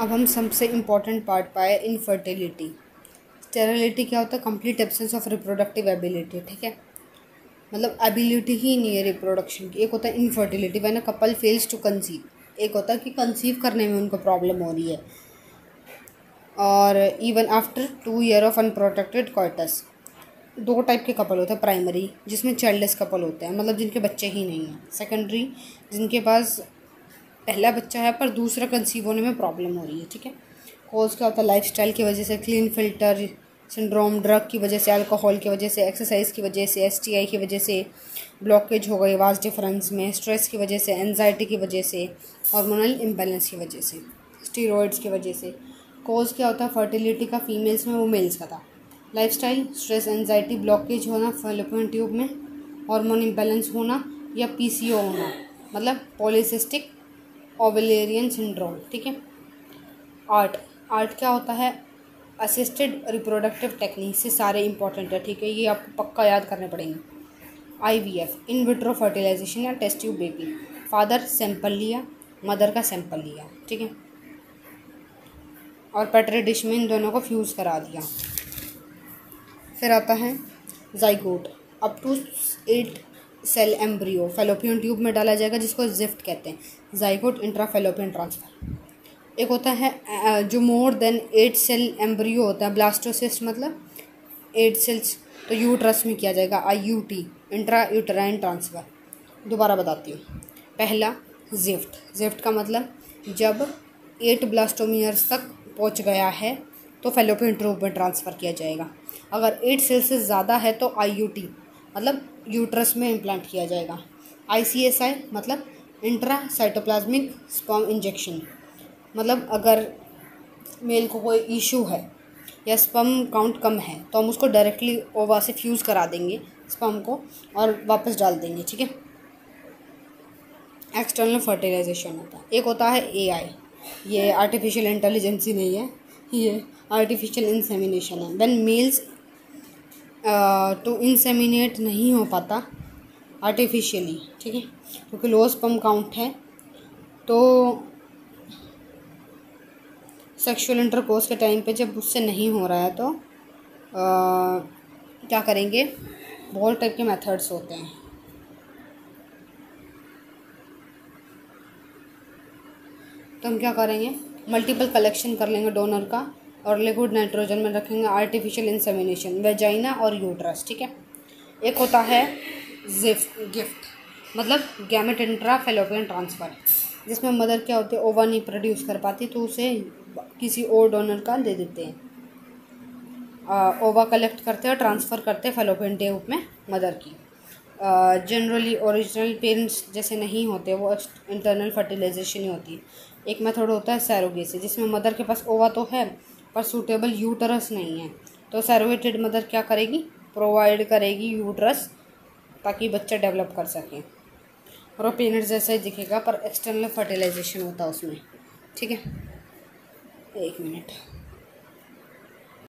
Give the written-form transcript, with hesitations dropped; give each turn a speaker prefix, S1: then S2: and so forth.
S1: अब हम सबसे इम्पॉर्टेंट पार्ट पाए, इनफर्टिलिटी। स्टेरिलिटी क्या होता है? Complete absence of reproductive ability. ठीक है, मतलब एबिलिटी ही नहीं है रिप्रोडक्शन की। एक होता है infertility when a couple fails to conceive, एक होता है कि कंसीव करने में उनको प्रॉब्लम हो रही है। और even after 2 year of unprotected courts. दो टाइप के कपल होते हैं, प्राइमरी जिसमें चाइल्डलेस कपल होते हैं, मतलब जिनके बच्चे ही नहीं हैं। सेकेंडरी जिनके पास पहला बच्चा है पर दूसरा कंसीव होने में प्रॉब्लम हो रही है। ठीक है, कॉज क्या होता है? लाइफस्टाइल की वजह से, क्लीन फिल्टर सिंड्रोम, ड्रग की वजह से, अल्कोहल की वजह से, एक्सरसाइज की वजह से, STI की वजह से, ब्लॉकेज हो गई वास डिफरेंस में, स्ट्रेस की वजह से, एनजाइटी की वजह से, हार्मोनल इम्बैलेंस की वजह से, स्टीरॉयड्स की वजह से। कॉज क्या होता है फर्टिलिटी का? फीमेल्स में वो मेल्स का था। लाइफस्टाइल, स्ट्रेस, एनजाइटी, ब्लॉकेज होना फैलोपियन ट्यूब में, हार्मोन इम्बैलेंस होना या PCO होना, मतलब पॉलीसिस्टिक ओवेलेरियन सिंड्रोम। ठीक है। आर्ट क्या होता है? असिस्टेड रिप्रोडक्टिव टेक्निक से सारे इंपॉर्टेंट है। ठीक है, ये आपको पक्का याद करने पड़ेंगे। IVF, इन विट्रो फर्टिलाइजेशन या test tube baby. Father sample लिया, मदर का सैंपल लिया। ठीक है, और पेट्री डिश में इन दोनों को फ्यूज़ करा दिया। फिर आता है zygote, up to 8 cell embryo fallopian tube में डाला जाएगा, जिसको जिफ्ट कहते हैं, जाइगोट इंट्राफैलोपियन ट्रांसफर। एक होता है जो मोर देन 8 सेल एम्ब्रियो होता है, ब्लास्टोसिस्ट, मतलब 8 सेल्स, तो यूट्रस में किया जाएगा, IUT, इंट्रा यूटराइन ट्रांसफ़र। दोबारा बताती हूँ। पहला जिफ्ट का मतलब जब 8 ब्लास्टोमियर्स तक पहुँच गया है तो फैलोपियन ट्यूब में ट्रांसफ़र किया जाएगा। अगर 8 सेल से ज़्यादा है तो IUT, मतलब यूट्रस में इम्प्लांट किया जाएगा। ICSI मतलब इंट्रा साइटोप्लाज्मिक स्पर्म इंजेक्शन, मतलब अगर मेल को कोई इशू है या स्पर्म काउंट कम है तो हम उसको डायरेक्टली ओवा से फ्यूज़ करा देंगे स्पर्म को और वापस डाल देंगे। ठीक है। एक्सटर्नल फर्टिलाइजेशन होता है। एक होता है AI, ये आर्टिफिशियल इंटेलिजेंस ही नहीं है, ये आर्टिफिशियल इंसेमिनेशन है। व्हेन मेल्स टू इंसेमिनेट नहीं हो पाता आर्टिफिशियली, ठीक है, क्योंकि लो स्पर्म काउंट है, तो सेक्सुअल इंटरकोर्स के टाइम पे जब उससे नहीं हो रहा है तो क्या करेंगे? बहुत टाइप के मेथड्स होते हैं। तो हम क्या करेंगे? मल्टीपल कलेक्शन कर लेंगे डोनर का और लिक्विड नाइट्रोजन में रखेंगे आर्टिफिशियल इंसेमिनेशन, वेजाइना और यूट्रस। ठीक है। एक होता है गिफ्ट, मतलब गैमेट इंट्रा फैलोपियन ट्रांसफ़र, जिसमें मदर क्या होती है, ओवा नहीं प्रोड्यूस कर पाती तो उसे किसी और डोनर का दे देते हैं। ओवा कलेक्ट करते हैं और ट्रांसफ़र करते हैं फैलोपियन ट्यूब में मदर की। जनरली ओरिजिनल पेरेंट्स जैसे नहीं होते, वो इंटरनल फर्टिलाइजेशन ही होती है। एक मेथड होता है सैरोगेसी, जिसमें मदर के पास ओवा तो है पर सूटेबल यूटरस नहीं है, तो सैरोगेटेड मदर क्या करेगी? प्रोवाइड करेगी यूटरस ताकि बच्चा डेवलप कर सके, और वो पेरेंट्स जैसा ही दिखेगा पर एक्सटर्नल फर्टिलाइजेशन होता है उसमें। ठीक है, 1 मिनट।